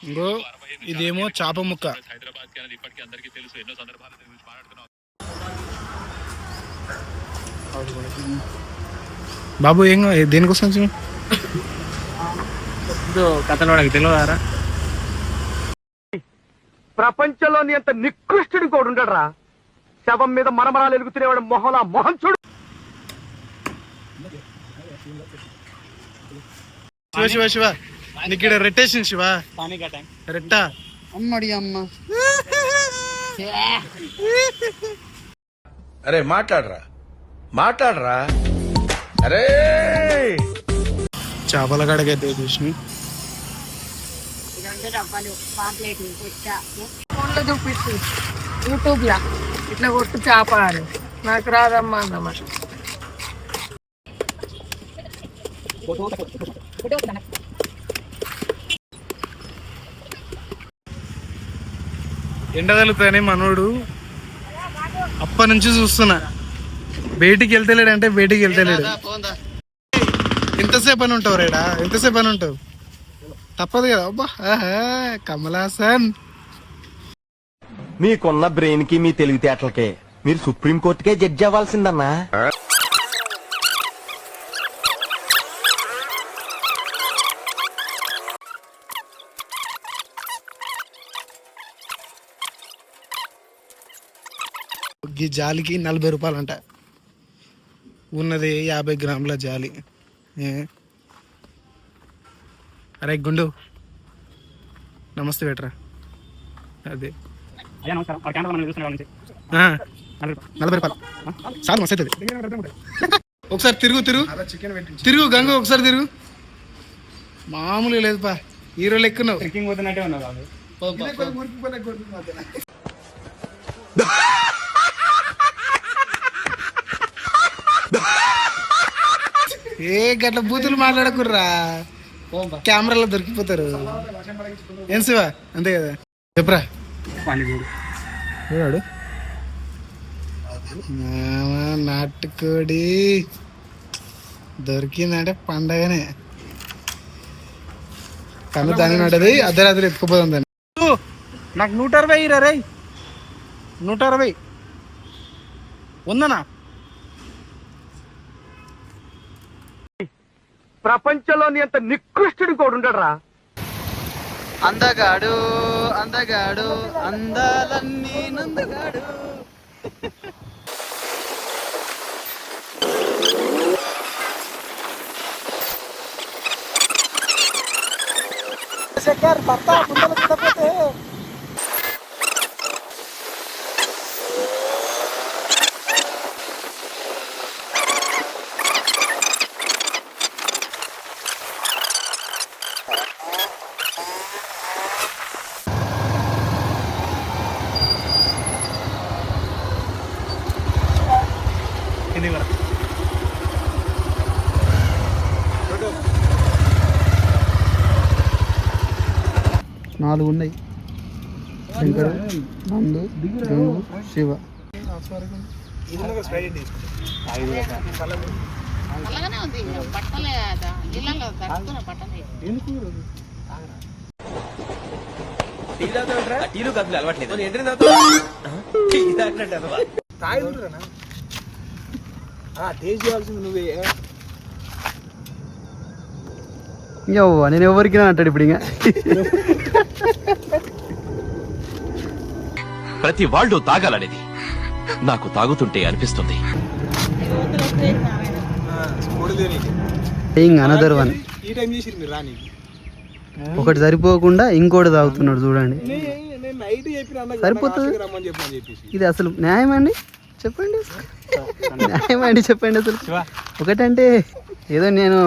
ఇంకో ఇదేమో చేప ముక్క. బాబు ఏం దేనికోసం కథలు వాడికి తెలియదారా? ప్రపంచంలోని అంత నికృష్టుడు కూడా ఉండడరా. శవం మీద మరమరాలు ఎలుగుతునేవాడు మొహలా మొహం చూడు. శివ శివ శివ నీకు ఇక్కడ రెట్టేసింది శివ. రెట్ట అమ్మడి అమ్మ. అరే మాట్లాడరా మాట్లాడరా. అరే చేపల కాడకైతే చూసి ఫోన్లో చూపిస్తు యూట్యూబ్ లా ఇట్లా కొట్టు చేప అని. నాకు రాదమ్మా అన్నమాట. ఎండ తగులుతాయని మనోడు అప్పటి నుంచి చూస్తున్నా. బయటికి వెళ్తలేడు అంటే బయటికి వెళ్తలేడు. ఎంతసేపు అని ఉంటావు రేడా? ఎంతసేపు అని ఉంటావు? తప్పదు కదా. అబ్బా కమలాసన్. మీకున్న బ్రెయిన్ కి మీ తెలివితేటలకే మీరు సుప్రీం కోర్టుకే జడ్జి అవ్వాల్సిందన్నా. ఈ జాలికి 40 రూపాయలు అంట. ఉన్నది 50 గ్రాముల జాలి. అరే గుండు నమస్తే బెటరా. అదే 40 రూపాయలు చాలు మస్తు అవుతుంది. ఒకసారి తిరుగు తిరుగు తిరుగు గంగు ఒకసారి తిరుగు. మామూలుగా లేదు పా, హీరో లెక్కున్నావు. ఏ గట్ల బూతులు మాట్లాడకుర్రా, కెమెరాలో దొరికిపోతారు. ఏం శివ అంతే కదా. చెప్పరా వాడు నాటుకోడి దొరికిందంటే పండగనే. కన్ను దాని ఉంటది, అర్ధరాత్రి ఎత్తుకుపోతుంది దాన్ని. నాకు 160 ఇరా రే. 160 ఉందనా? ప్రపంచంలోని అంత నికృష్టుడు కూడా ఉండడరా. అందగాడు అందగాడు అందాలన్నీ నందగాడు. శేఖర్ భర్త ముందర తిప్పతే ఇది కూడా 4 ఉన్నాయి. శంకర్, నందు, గంగు, శివ. నేను ఎవరికి అంటాడు ఇప్పుడు. ఇంకా ప్రతి వాళ్ళు తాగాలనేది నాకు తాగుతుంటే అనిపిస్తుంది. అనదర్ వన్ ఒకటి సరిపోకుండా ఇంకోటి తాగుతున్నాడు చూడండి. సరిపోతుంది. ఇది అసలు న్యాయం అండి? చెప్పండి, న్యాయం అండి చెప్పండి. అసలు ఒకటంటే ఏదో నేను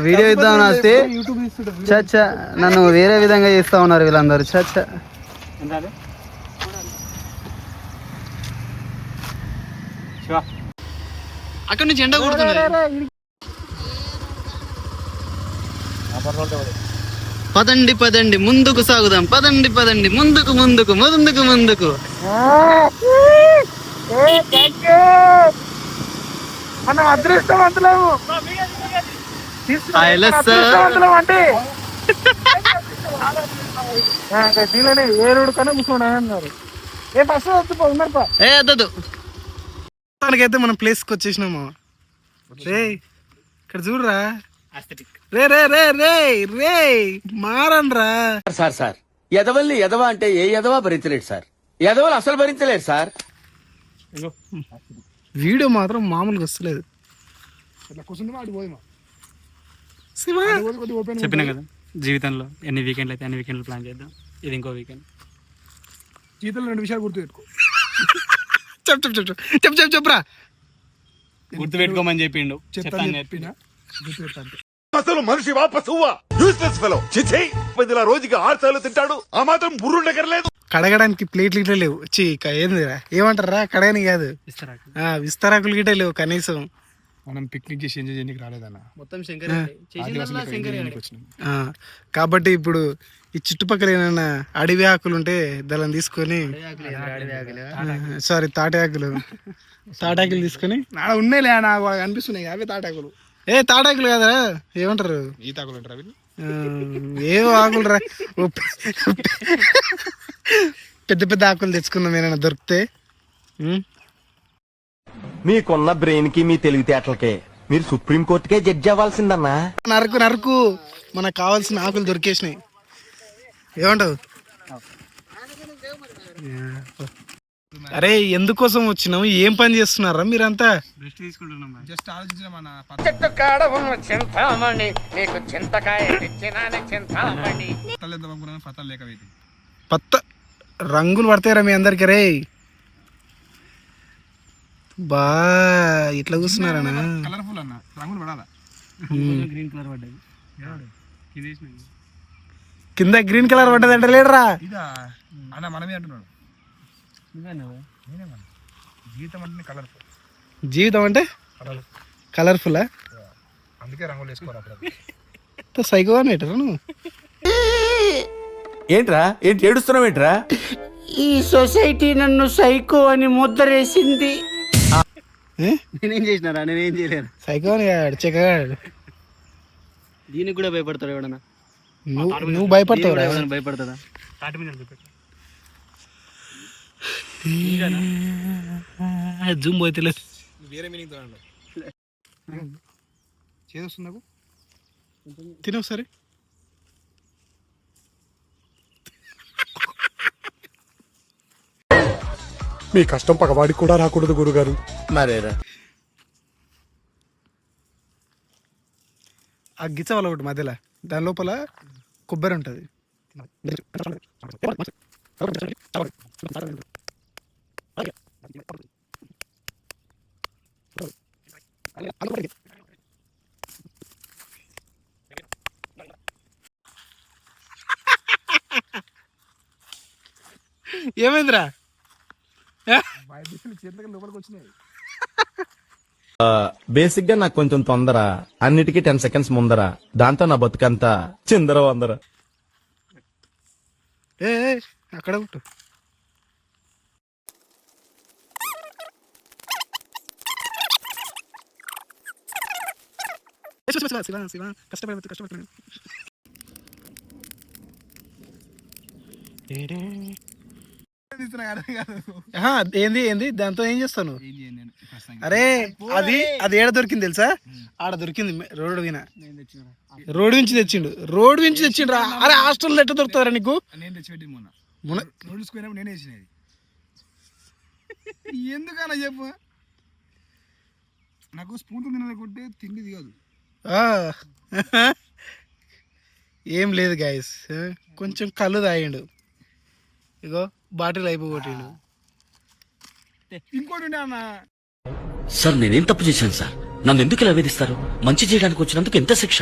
వీడియో ఇద్దామని వస్తే చచ్చా నన్ను వేరే విధంగా చేస్తా ఉన్నారు వీళ్ళందరూ. చచ్చా అక్కడి నుంచి ఎండ కొడుతుంది. పదండి పదండి ముందుకు సాగుదాం, పదండి పదండి ముందుకు ముందుకు ముందుకు ముందుకు. మనం అదృష్టవంతులము. అంటే దీనిలోనే ఏరుడు కన్నా కూర్చోండి అన్నారు. ఏ బస్సు వద్దు ఉన్నారు. ఏ వద్దు. మనకైతే మనం ప్లేస్కి వచ్చేసినాము. రే ఇక్కడ చూడరా, రే రే రే రే రే మారన్రా. సార్ సార్ ఎదవల్ని ఎదవ అంటే ఏ ఎదవా భరించలేడు సార్. ఎదవలు అసలు భరించలేడు సార్. వీడియో మాత్రం మామూలుగా వస్తలేదు. చెప్పినా కదా జీవితంలో ఎన్ని వీకెండ్లు అయితే అన్ని వీకెండ్లు ప్లాన్ చేద్దాం. ఇది ఇంకో వీకెండ్. జీవితంలో 2 విషయాలు గుర్తుపెట్టుకో. చెప్పురా. గుర్తు పెట్టుకోమని చెప్పిండు. చెప్పిన అసలు మనిషి వాపసువా యూస్లెస్ ఫెలో. చిచి పదిలా రోజుకి 6 సార్లు తింటాడు. ఆ మాత్రం బుర్రుండగరలేదు. కడగడానికి ప్లేట్లు గిట్ల లేవు. ఏందిరా ఏమంటారా, కడగని కాదు, విస్తరాకులు గిట్ట లేవు కనీసం. మనం పిక్నిక్ చేసి ఎంజాయ్ చేయడానికి రాలేదన్న. మొత్తం కాబట్టి ఇప్పుడు ఈ చుట్టుపక్కల ఏమైనా అడవి ఆకులు ఉంటే దాన్ని తీసుకొని, సారీ తాటాకులు తీసుకొని ఉన్నాయిలే నాకు అనిపిస్తున్నాయి. అవే తాటాకులు. తాటాకులు కాదరా, ఏమంటారు, ఈతాకులు అంటారు అవి. ఏవో ఆకులు రా, పెద్ద పెద్ద ఆకులు తెచ్చుకుందాం ఏమైనా దొరికితే. మీకున్న బ్రెయిన్ కి మీ తెలివితేటలకే మీరు సుప్రీం కోర్టుకే జడ్జి అవ్వాల్సిందన్నా. నరకు మనకు కావాల్సిన ఆకులు దొరికేసినాయి. ఏమంటావు? అరే ఎందుకోసం వచ్చినాము, ఏం పని చేస్తున్నారా మీరంతా? రెస్ట్ తీసుకుంటున్నాం. జస్ట్ ఆలోచించిన చెట్టు కాడ ఉన్న చింతామణి నీకు చింతకాయ తెచ్చినానే చింతామణి. పత్త రంగులు పడతాయిరా మీ అందరికి. రే బా ఇట్లా కూర్చున్నారనా? కలర్ఫుల్ అన్న, రంగులు పడాలా? గ్రీన్ కలర్ పడ్డది కింద, గ్రీన్ కలర్ పడ్డది అంటే లేడరా మనమే అంటున్నాడు. జీవితం అంటే కలర్ఫుల్, అందుకే రంగులు వేసుకోరా. సైకో అని నువ్వు. ఏంట్రా ఏంటి ఏడుస్తున్నావు ఏంట్రా? ఈ సొసైటీ నన్ను సైకో అని ముద్రేసింది. నేనేం చేసినారా? నేనేం చేయలేను. సైకో అని చెక్కగాడు. దీనికి కూడా భయపడతాడు ఎవడన్నా? నువ్వు భయపడతావు. భయపడతాడా? జూమ్ పోతే వేరే మీనింగ్ చేదొస్తుంది నాకు. తినే ఒకసారి. మీ కష్టం పగవాడికి కూడా రాకూడదు గురుగారు. మరేరా ఆ గిచ్చవల ఒకటి మధ్యలో, దాని లోపల కొబ్బరి ఉంటుంది. ఏమైందిరా? లోపలికి వచ్చినాయి. బేసిక్ గా నాకు కొంచెం తొందర, అన్నిటికీ 10 seconds ముందర. దాంతో నా బతుకంతా చిందర వందర. అక్కడ ఉంటు. కష్టపడి ఏంది దాంతో ఏం చేస్తాను? అరే అది ఏడ దొరికింది తెలుసా? ఆడ దొరికింది రోడ్డు విన. రోడ్డు నుంచి తెచ్చిండు రా. అరే హాస్టల్లో ఎట్లా దొరుకుతారా నీకు? నేను తెచ్చిపెట్టి మొన్న నూడిల్స్ పోయినప్పుడు నేనే వేసినది. ఎందుకన్నా చెప్పు, నాకు స్పూన్ తినాలనుకుంటే తిండి దిగదు. ఏం లేదు గాయస్, కొంచెం కళ్ళు తాగిండు. ఇగో బాటిల్ అయిపోగొట్టిండు. ఇంకోటి అన్న. సార్ నేనేం తప్పు చేశాను సార్? నన్ను ఎందుకు ఇలా వేధిస్తారు? మంచి చేయడానికి వచ్చినందుకు ఎంత శిక్ష?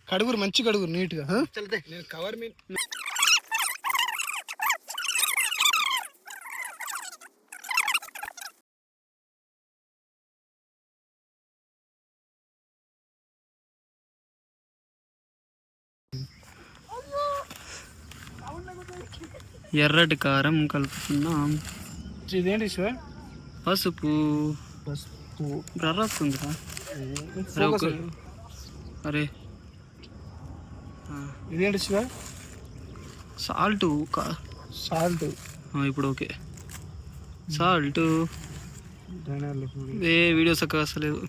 కడుగురు, మంచి కడుగురు నీట్గా. నేను కవర్ మీ ఎర్రటి కారం కలుపుతున్నాం. ఇదేంటి సార్? పసుపు. రస్తుందిరా. అరే ఇదేంటి శివ? Salt salt. ఇప్పుడు ఓకే. సాల్ట్ ఏ వీడియో చక్కగా వస్తలేదు.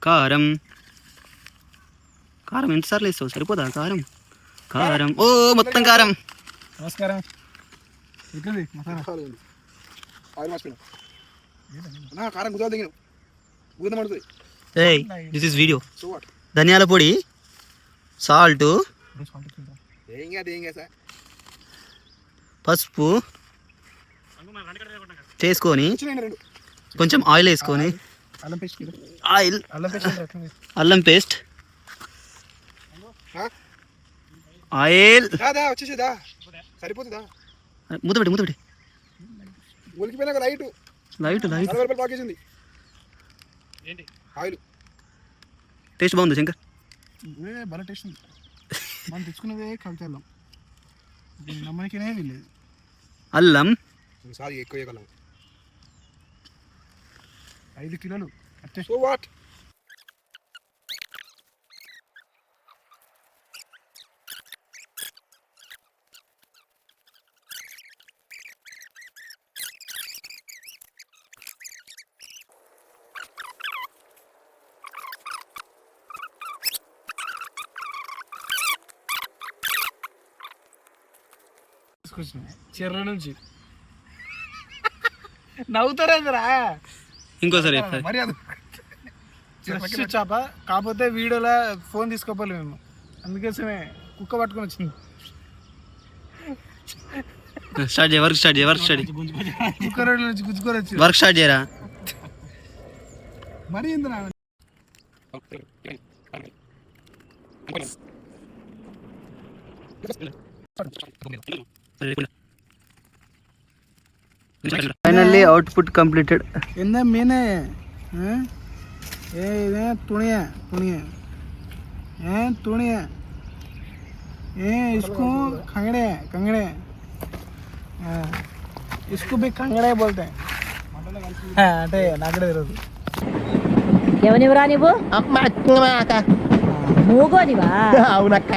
కారం కారం ఎన్నిసార్లు వేస్తావు? సరిపోదా కారం? కారం ఓ మొత్తం కారం. నమస్కారం. ఎట్లుంది మసాలా? ఆయిల్ మర్చిపోయినా. కారం గుజరాత్ దిగిన గుంత పడుతుంది. ఏయ్ this is video. So what? ధనియాల పొడి, సాల్ట్, ఏం కాదు సార్. పసుపు చేసుకొని వచ్చినాయి 2 కొంచెం ఆయిల్ వేసుకొని అల్లం పేస్ట్. ఆయిల్ అల్లం పేస్ట్ ఎట్లుంది? అల్లం పేస్ట్ ఆయిల్ వచ్చేసేదా? సరిపోతుందా? మూతపెట్టి ఉలికిపోయినాక లైట్ లైట్ 40 రూపాయలు ప్యాకేజ్ ఉంది. ఆయిల్ టేస్ట్ బాగుంది శంకర్. బాగా టేస్ట్ ఉంది. మనం తెచ్చుకున్నదే కవితల్లం, నమ్మనికనే వీల్లేదు. అల్లం సారీ ఎక్కువ వేయగలం. 5 కిలోలు. So what? చెర్ర నుంచి నవ్వుతారేంద్రా? ఇంకోసారి మరి అది ఫ్రెష్ చేప కాకపోతే వీడియోలో ఫోన్ తీసుకోపోలే మేము, అందుకోసమే కుక్క పట్టుకొని వచ్చింది. స్టార్ట్ చేయ వర్క్ స్టార్ట్ చేయ కుక్క రోడ్ల నుంచి గుంజుకొని వచ్చింది. వర్క్ స్టార్ట్ చేయరా. మరి ఏంద్రా? Finally output completed. என்ன மீன்? இது துணிய துணிய इसको कंगड़े इसको भी कंगड़े बोलते हैं. అంటే నాకు తెలియదు. ఎవనివరా నువ్వు? మూగోనివా? అవునక్క.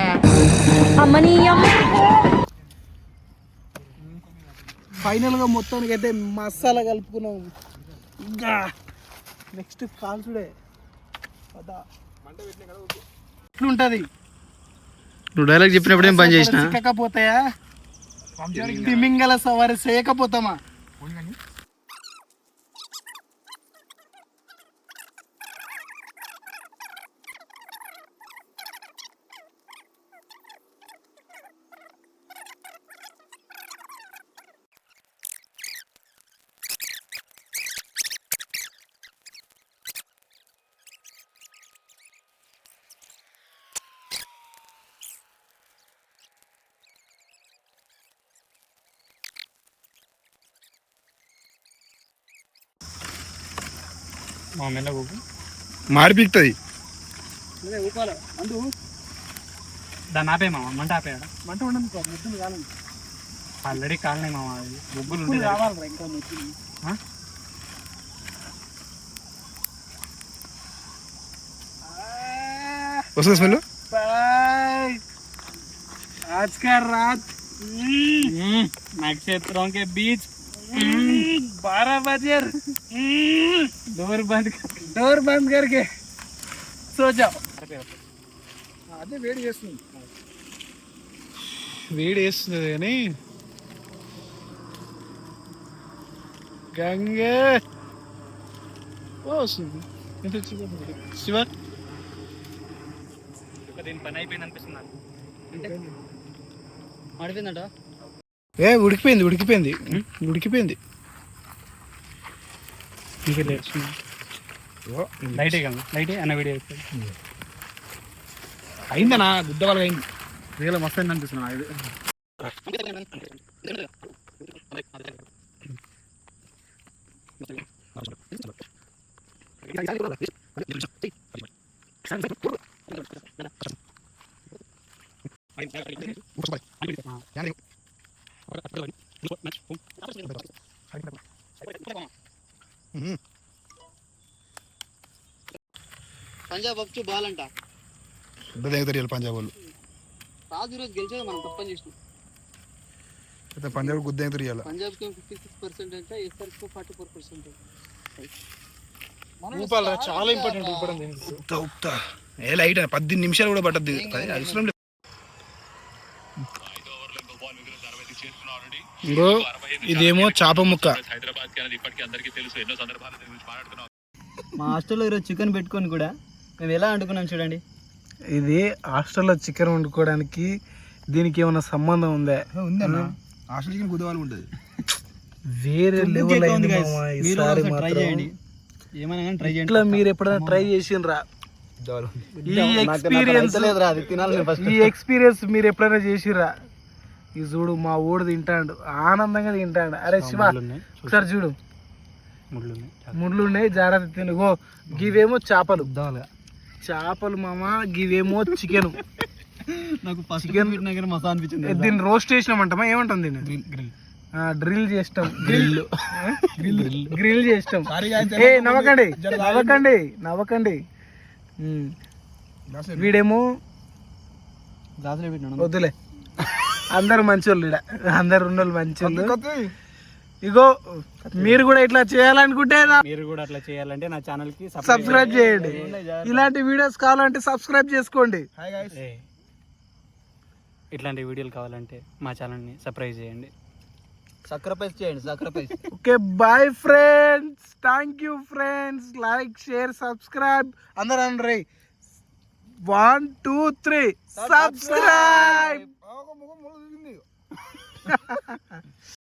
అమ్మని ఫైనల్ గా మొత్తానికి అయితే మసాలా కలుపుకున్నాం. ఇంకా నెక్స్ట్ కాల్చుడే ఎట్లుంటది? నువ్వు డైలాగ్ చెప్పినప్పుడు ఏం పని చేసిన చిక్కకపోతాయా? తిమింగల సవారి చేయకపోతామా? మా మెల్ల ఊపు మాడిపిస్తుంది. దాన్ని ఆపే మామ, మంట ఆపేయాడ. మంట ఉండదు ముద్దులు కాలేదు. ఆల్రెడీ కాలనీ మామ, అది బొగ్గులు ఉంటాయి. కావాలి ఇంకా ముద్దులు. వస్తుంది స్మెల్. आज का रात नक्षत्रों के बीच 12 बजे डोर बंद करके सो जाओ. అదే వేడి చేస్తుంది కానీ గంగే వస్తుంది. శివ దీని పని అయిపోయింది అనిపిస్తుంది నాకు. మాడిపోయిందంట. ఉడికిపోయింది. లైట్ అన్న వీడియో అయిపోయింది. అయిందనా గుద్ద వాళ్ళకి అయింది. రియల్ మస్తు అయింది అనిపిస్తుంది నాకు. పంజాబ్ అప్ బాల్ అంట తెగుతారు పంజాబ్ వాళ్ళు. రాజు ఈరోజు గెలిచేది మనం తప్పని చేసినాం. అయితే పంజాబ్ గుద్ద ఎగుతారు ఇవాళ. పంజాబ్కి 56% అంటే ఎస్ఆర్కి 44%. ఊపాలరా, చాలా ఇంపార్టెంట్ ఊపడం. ఉప్తా ఏ లైట్ 18 నిమిషాలు కూడా పట్టద్దు, అవసరం లేదు. ఇంకో ఇదేమో చేప ముక్క. మా హాస్టల్లో ఈరోజు చికెన్ పెట్టుకొని కూడా మేము ఎలా వండుకున్నాం చూడండి. ఇది హాస్టల్లో చికెన్ వండుకోవడానికి దీనికి ఏమైనా సంబంధం ఉందా? ఉందన్న, హాస్టల్ చికెన్ గుద్దవాళ్ళు ఉంటుంది. వేరే లెవెల్ అయింది మామ ఈసారి మాత్రం. ఏమైనా కానీ ట్రై చేయండి. ఇట్లా మీరు ఎప్పుడైనా ట్రై చేసిండ్రా? ఈ ఎక్స్పీరియన్స్ మీరు ఎప్పుడైనా చేసిర్రా? ఇది చూడు, మా ఊడు తింటాడు, ఆనందంగా తింటాడు. అరే శివ ఒకసారి చూడు, ముళ్ళు ఉన్నాయి, జాగ్రత్త తినుగో. గివేమో చేపలు, చేపలు మామ, గివేమో చికెన్. నాకు చికెన్ మసా అనిపించింది. దీన్ని రోస్ట్ చేసినామంటామా, ఏమంటాం దీన్ని? డ్రిల్ చేస్తాం, గ్రిల్ చేస్తాం. ఏ నవ్వకండి నవ్వకండి నవ్వకండి. వీడేమో గ్లాసులో పెట్టినాడు. వద్దులే, అందరు మంచోళ్ళు, ఈడ అందరు ఉన్నోళ్ళు మంచోళ్ళు. ఇగో మీరు కూడా ఇట్లా చేయాలనుకుంటే మీరు కూడా అట్లా చేయాలంటే నా ఛానల్ కి సబ్స్క్రైబ్ చేయండి. ఇలాంటి వీడియోస్ కావాలంటే సబ్స్క్రైబ్ చేసుకోండి. ఇట్లాంటి వీడియోలు కావాలంటే మా ఛానల్ని సబ్స్క్రైబ్ చేయండి. సక్రపైస్ చేయండి, సక్రపైస్. Okay bye friends, thank you friends. Like, share, subscribe. అందరూ అందరూ 1 2 3 సబ్స్క్రైబ్.